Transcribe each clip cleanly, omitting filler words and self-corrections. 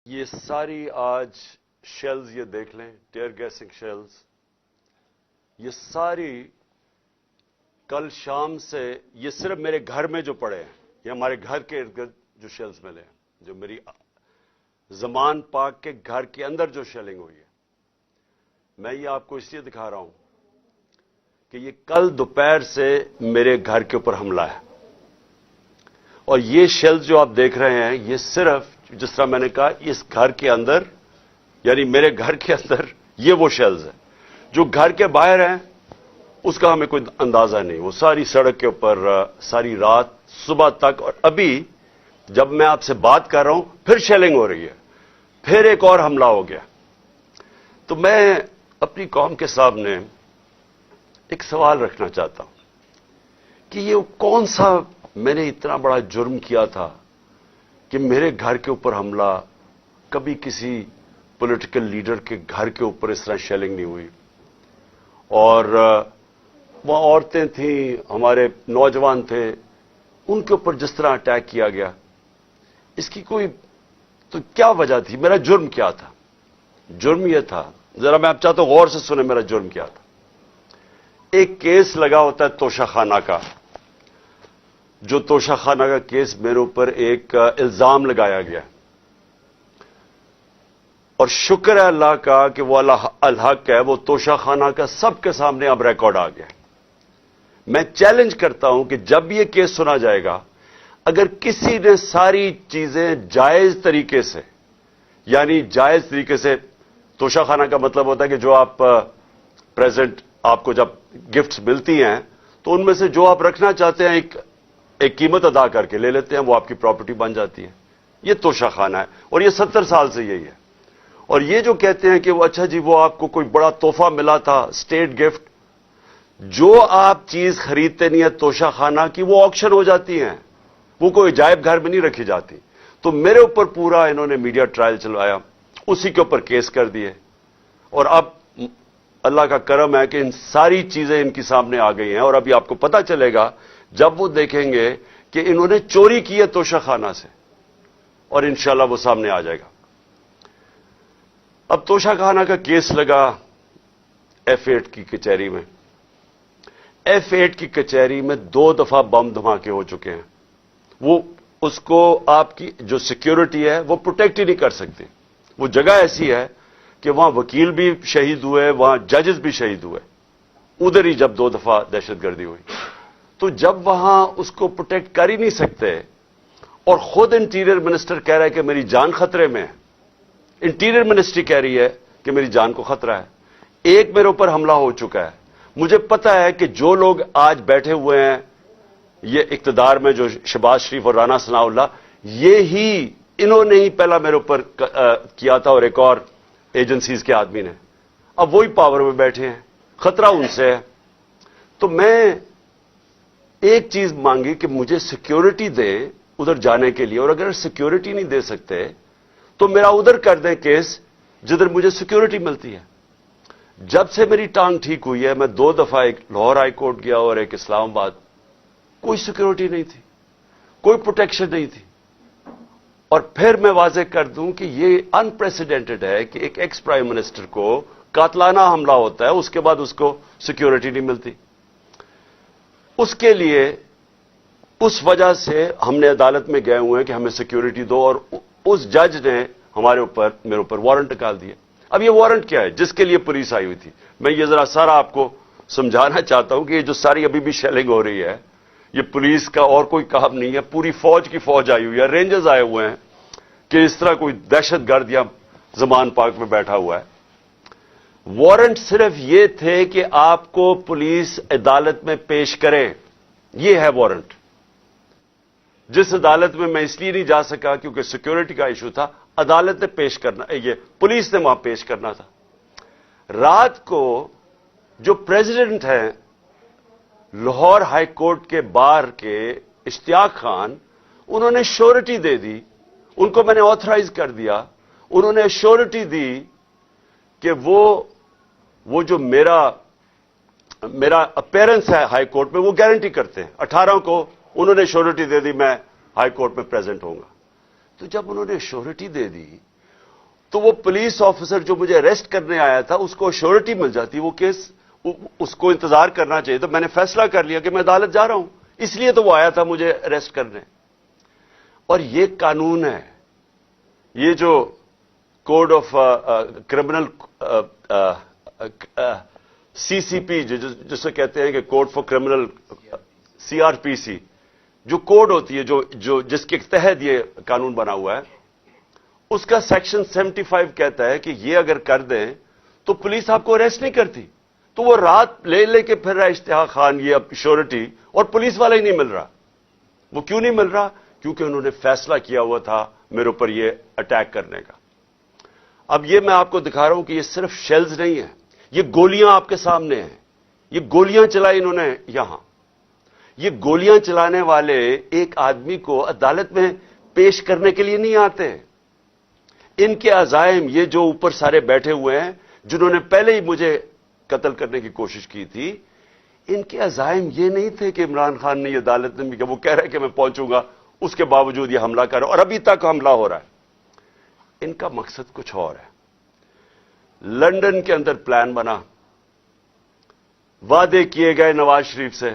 یہ ساری آج شیلز یہ دیکھ لیں، ٹیئر گیسنگ شیلز، یہ ساری کل شام سے یہ صرف میرے گھر میں جو پڑے ہیں، یہ ہمارے گھر کے ارد گرد جو شیلز ملے ہیں، جو میری زمان پاک کے گھر کے اندر جو شیلنگ ہوئی ہے، میں یہ آپ کو اس لیے دکھا رہا ہوں کہ یہ کل دوپہر سے میرے گھر کے اوپر حملہ ہے، اور یہ شیلز جو آپ دیکھ رہے ہیں یہ صرف جس طرح میں نے کہا اس گھر کے اندر، یعنی میرے گھر کے اندر یہ وہ شیلز ہیں جو گھر کے باہر ہیں اس کا ہمیں کوئی اندازہ نہیں، وہ ساری سڑک کے اوپر ساری رات صبح تک، اور ابھی جب میں آپ سے بات کر رہا ہوں پھر شیلنگ ہو رہی ہے، پھر ایک اور حملہ ہو گیا۔ تو میں اپنی قوم کے سامنے ایک سوال رکھنا چاہتا ہوں کہ یہ کون سا میں نے اتنا بڑا جرم کیا تھا کہ میرے گھر کے اوپر حملہ، کبھی کسی پولیٹیکل لیڈر کے گھر کے اوپر اس طرح شیلنگ نہیں ہوئی، اور وہاں عورتیں تھیں، ہمارے نوجوان تھے، ان کے اوپر جس طرح اٹیک کیا گیا، اس کی کوئی تو کیا وجہ تھی؟ میرا جرم کیا تھا؟ جرم یہ تھا، ذرا میں آپ چاہتا ہوں غور سے سنیں میرا جرم کیا تھا۔ ایک کیس لگا ہوتا ہے توشہ خانہ کا، جو توشہ خانہ کا کیس میرے اوپر ایک الزام لگایا گیا، اور شکر ہے اللہ کا کہ وہ الحق ہے، وہ توشہ خانہ کا سب کے سامنے اب ریکارڈ آ گیا۔ میں چیلنج کرتا ہوں کہ جب یہ کیس سنا جائے گا، اگر کسی نے ساری چیزیں جائز طریقے سے، یعنی جائز طریقے سے، توشہ خانہ کا مطلب ہوتا ہے کہ جو آپ پریزنٹ آپ کو جب گفٹس ملتی ہیں تو ان میں سے جو آپ رکھنا چاہتے ہیں ایک قیمت ادا کر کے لے لیتے ہیں، وہ آپ کی پراپرٹی بن جاتی ہے، یہ توشہ خانہ ہے، اور یہ 70 سال سے یہی ہے۔ اور یہ جو کہتے ہیں کہ وہ اچھا جی وہ آپ کو کوئی بڑا تحفہ ملا تھا، اسٹیٹ گفٹ، جو آپ چیز خریدتے نہیں ہے توشہ خانہ کی، وہ آکشن ہو جاتی ہیں، وہ کوئی عجائب گھر میں نہیں رکھی جاتی۔ تو میرے اوپر پورا انہوں نے میڈیا ٹرائل چلوایا، اسی کے اوپر کیس کر دیے، اور اب اللہ کا کرم ہے کہ ان ساری چیزیں ان کی سامنے آ گئی ہیں، اور ابھی آپ کو پتا چلے گا جب وہ دیکھیں گے کہ انہوں نے چوری کی ہے توشہ خانہ سے، اور انشاءاللہ وہ سامنے آ جائے گا۔ اب توشہ خانہ کا کیس لگا F8 کی کچہری میں۔ F8 کی کچہری میں 2 دفعہ بم دھماکے ہو چکے ہیں، وہ اس کو آپ کی جو سیکیورٹی ہے وہ پروٹیکٹ ہی نہیں کر سکتے۔ وہ جگہ ایسی ہے کہ وہاں وکیل بھی شہید ہوئے، وہاں ججز بھی شہید ہوئے، ادھر ہی جب 2 دفعہ دہشت گردی ہوئی، تو جب وہاں اس کو پروٹیکٹ کر ہی نہیں سکتے، اور خود انٹیریئر منسٹر کہہ رہا ہے کہ میری جان خطرے میں ہے، انٹیریئر منسٹری کہہ رہی ہے کہ میری جان کو خطرہ ہے، ایک میرے اوپر حملہ ہو چکا ہے۔ مجھے پتا ہے کہ جو لوگ آج بیٹھے ہوئے ہیں یہ اقتدار میں، جو شہباز شریف اور رانا ثناء اللہ، انہوں نے ہی پہلا میرے اوپر کیا تھا، اور ایک اور ایجنسیز کے آدمی نے، اب وہی پاور میں بیٹھے ہیں، خطرہ ان سے ہے۔ تو میں ایک چیز مانگی کہ مجھے سیکیورٹی دیں ادھر جانے کے لیے، اور اگر سیکیورٹی نہیں دے سکتے تو میرا ادھر کر دیں کیس جدھر مجھے سیکیورٹی ملتی ہے۔ جب سے میری ٹانگ ٹھیک ہوئی ہے، میں 2 دفعہ ایک لاہور ہائی کورٹ گیا اور ایک اسلام آباد، کوئی سیکیورٹی نہیں تھی، کوئی پروٹیکشن نہیں تھی۔ اور پھر میں واضح کر دوں کہ یہ انپریسیڈنٹڈ ہے کہ ایک ایکس پرائم منسٹر کو قاتلانہ حملہ ہوتا ہے، اس کے بعد اس کو سیکیورٹی نہیں ملتی۔ اس کے لیے اس وجہ سے ہم نے عدالت میں گئے ہوئے ہیں کہ ہمیں سیکیورٹی دو، اور اس جج نے میرے اوپر وارنٹ نکال دیا۔ اب یہ وارنٹ کیا ہے؟ جس کے لیے پولیس آئی ہوئی تھی۔ میں یہ ذرا سارا آپ کو سمجھانا چاہتا ہوں کہ یہ جو ساری ابھی بھی شیلنگ ہو رہی ہے، یہ پولیس کا اور کوئی کام نہیں ہے، پوری فوج کی فوج آئی ہوئی ہے، رینجرز آئے ہوئے ہیں کہ اس طرح کوئی دہشت گرد یا زمان پاک میں بیٹھا ہوا ہے۔ وارنٹ صرف یہ تھے کہ آپ کو پولیس عدالت میں پیش کرے، یہ ہے وارنٹ۔ جس عدالت میں میں اس لیے نہیں جا سکا کیونکہ سیکیورٹی کا ایشو تھا، عدالت نے پیش کرنا، یہ پولیس نے وہاں پیش کرنا تھا۔ رات کو جو پریزیڈنٹ ہیں لاہور ہائی کورٹ کے بار کے اشتیاق خان، انہوں نے شیورٹی دے دی، ان کو میں نے آتھرائز کر دیا، انہوں نے شیورٹی دی کہ وہ جو میرا اپیرنس ہے ہائی کورٹ میں وہ گارنٹی کرتے ہیں۔ 18 کو انہوں نے شیورٹی دے دی میں ہائی کورٹ میں پریزنٹ ہوں گا۔ تو جب انہوں نے شیورٹی دے دی تو وہ پولیس آفیسر جو مجھے اریسٹ کرنے آیا تھا اس کو ایشورٹی مل جاتی، وہ کیس اس کو انتظار کرنا چاہیے. تو میں نے فیصلہ کر لیا کہ میں عدالت جا رہا ہوں، اس لیے تو وہ آیا تھا مجھے اریسٹ کرنے. اور یہ قانون ہے، یہ جو کوڈ آف کرمنل CCP جسے کہتے ہیں کہ کوڈ فار کرمنل CRPC جو کوڈ ہوتی ہے جس کے تحت یہ قانون بنا ہوا ہے، اس کا سیکشن 75 کہتا ہے کہ یہ اگر کر دیں تو پولیس آپ کو اریسٹ نہیں کرتی. تو وہ رات لے کے پھر رہا اشتہا خان یہ اب شیورٹی، اور پولیس والا ہی نہیں مل رہا. وہ کیوں نہیں مل رہا؟ کیونکہ انہوں نے فیصلہ کیا ہوا تھا میرے اوپر یہ اٹیک کرنے کا. اب یہ میں آپ کو دکھا رہا ہوں کہ یہ صرف شیلز نہیں ہیں، یہ گولیاں آپ کے سامنے ہیں. یہ گولیاں چلائی انہوں نے یہاں. یہ گولیاں چلانے والے ایک آدمی کو عدالت میں پیش کرنے کے لیے نہیں آتے. ان کے عزائم، یہ جو اوپر سارے بیٹھے ہوئے ہیں جنہوں نے پہلے ہی مجھے قتل کرنے کی کوشش کی تھی، ان کے عزائم یہ نہیں تھے کہ عمران خان نے یہ عدالت میں کہ وہ کہہ رہا ہے کہ میں پہنچوں گا، اس کے باوجود یہ حملہ کر رہا ہے اور ابھی تک حملہ ہو رہا ہے. ان کا مقصد کچھ اور ہے. لندن کے اندر پلان بنا، وعدے کیے گئے نواز شریف سے.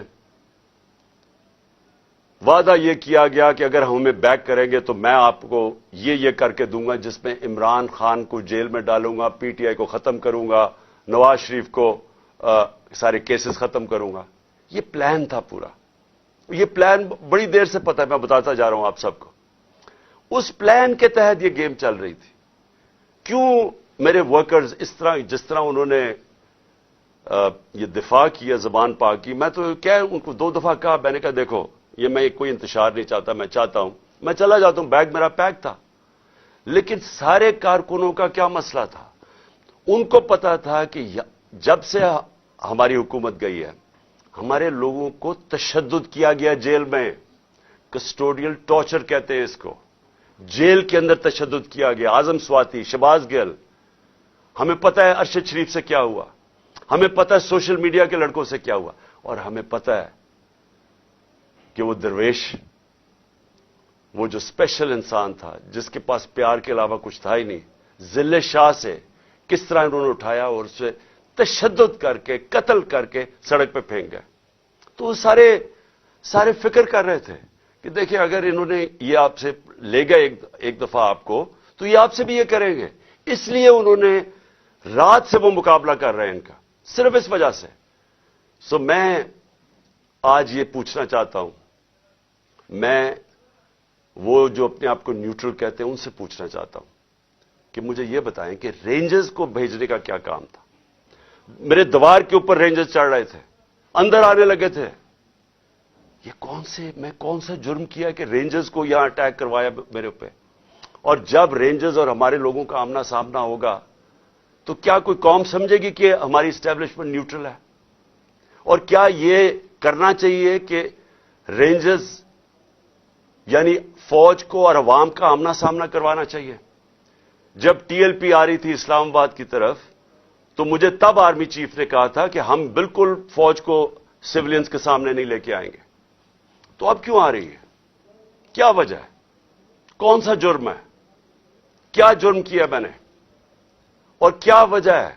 وعدہ یہ کیا گیا کہ اگر ہمیں بیک کریں گے تو میں آپ کو یہ کر کے دوں گا، جس میں عمران خان کو جیل میں ڈالوں گا، PTI کو ختم کروں گا، نواز شریف کو سارے کیسز ختم کروں گا. یہ پلان تھا پورا. یہ پلان بڑی دیر سے پتہ ہے، میں بتاتا جا رہا ہوں آپ سب کو. اس پلان کے تحت یہ گیم چل رہی تھی. کیوں میرے ورکرز اس طرح، جس طرح انہوں نے یہ دفاع کیا زبان پاک کی، میں تو کیا ان کو 2 دفعہ کہا، میں نے کہا دیکھو یہ میں کوئی انتشار نہیں چاہتا، میں چاہتا ہوں میں چلا جاتا ہوں، بیگ میرا پیک تھا. لیکن سارے کارکنوں کا کیا مسئلہ تھا؟ ان کو پتا تھا کہ جب سے ہماری حکومت گئی ہے ہمارے لوگوں کو تشدد کیا گیا جیل میں. کسٹوڈیل ٹارچر کہتے ہیں اس کو. جیل کے اندر تشدد کیا گیا. اعظم سواتی، شہباز گل، ہمیں پتہ ہے ارشد شریف سے کیا ہوا، ہمیں پتہ ہے سوشل میڈیا کے لڑکوں سے کیا ہوا، اور ہمیں پتہ ہے کہ وہ درویش، وہ جو اسپیشل انسان تھا جس کے پاس پیار کے علاوہ کچھ تھا ہی نہیں، ذل شاہ سے کس طرح انہوں نے اٹھایا اور اس سے تشدد کر کے قتل کر کے سڑک پہ پھینک گئے. تو وہ سارے فکر کر رہے تھے کہ دیکھیں اگر انہوں نے یہ آپ سے لے گئے ایک دفعہ آپ کو، تو یہ آپ سے بھی یہ کریں گے. اس لیے انہوں نے رات سے وہ مقابلہ کر رہے ہیں ان کا، صرف اس وجہ سے. میں آج یہ پوچھنا چاہتا ہوں، میں وہ جو اپنے آپ کو نیوٹرل کہتے ہیں ان سے پوچھنا چاہتا ہوں کہ مجھے یہ بتائیں کہ رینجرز کو بھیجنے کا کیا کام تھا؟ میرے دیوار کے اوپر رینجرز چڑھ رہے تھے، اندر آنے لگے تھے. یہ میں کون سا جرم کیا کہ رینجرز کو یہاں اٹیک کروایا میرے اوپر؟ اور جب رینجرز اور ہمارے لوگوں کا آمنا سامنا ہوگا تو کیا کوئی قوم سمجھے گی کہ ہماری اسٹیبلشمنٹ نیوٹرل ہے؟ اور کیا یہ کرنا چاہیے کہ رینجرز یعنی فوج کو اور عوام کا آمنا سامنا کروانا چاہیے؟ جب TLP آ رہی تھی اسلام آباد کی طرف تو مجھے تب آرمی چیف نے کہا تھا کہ ہم بالکل فوج کو سولینز کے سامنے نہیں لے کے آئیں گے. تو اب کیوں آ رہی ہے؟ کیا وجہ ہے؟ کون سا جرم ہے؟ کیا جرم کیا میں نے؟ اور کیا وجہ ہے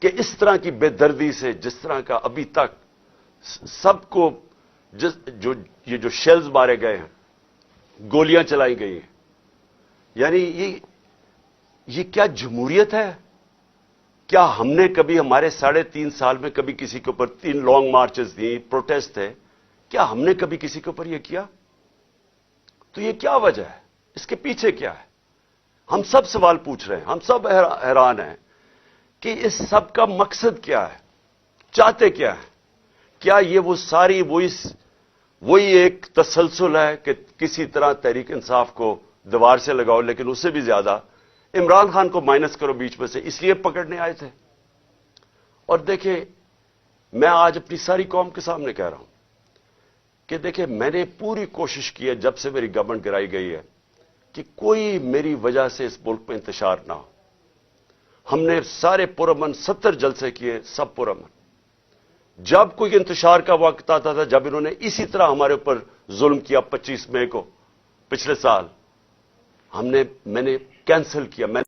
کہ اس طرح کی بے دردی سے، جس طرح کا ابھی تک سب کو یہ جو شیلز مارے گئے ہیں، گولیاں چلائی گئی ہیں، یعنی یہ کیا جمہوریت ہے؟ کیا ہم نے کبھی ہمارے 3.5 سال میں کبھی کسی کے اوپر 3 لانگ مارچز دی، پروٹیسٹ تھے، کیا ہم نے کبھی کسی کے اوپر یہ کیا؟ تو یہ کیا وجہ ہے؟ اس کے پیچھے کیا ہے؟ ہم سب سوال پوچھ رہے ہیں، ہم سب حیران ہیں کہ اس سب کا مقصد کیا ہے؟ چاہتے کیا ہے؟ کیا یہ وہ ساری وہی ایک تسلسل ہے کہ کسی طرح تحریک انصاف کو دیوار سے لگاؤ، لیکن اس سے بھی زیادہ عمران خان کو مائنس کرو بیچ میں سے، اس لیے پکڑنے آئے تھے؟ اور دیکھیں، میں آج اپنی ساری قوم کے سامنے کہہ رہا ہوں کہ دیکھیں، میں نے پوری کوشش کی ہے جب سے میری گورنمنٹ گرائی گئی ہے کہ کوئی میری وجہ سے اس ملک میں انتشار نہ ہو. ہم نے سارے پرامن 70 جلسے کیے، سب پرامن. جب کوئی انتشار کا وقت آتا تھا، جب انہوں نے اسی طرح ہمارے اوپر ظلم کیا 25 مئی کو پچھلے سال، میں نے کینسل کیا.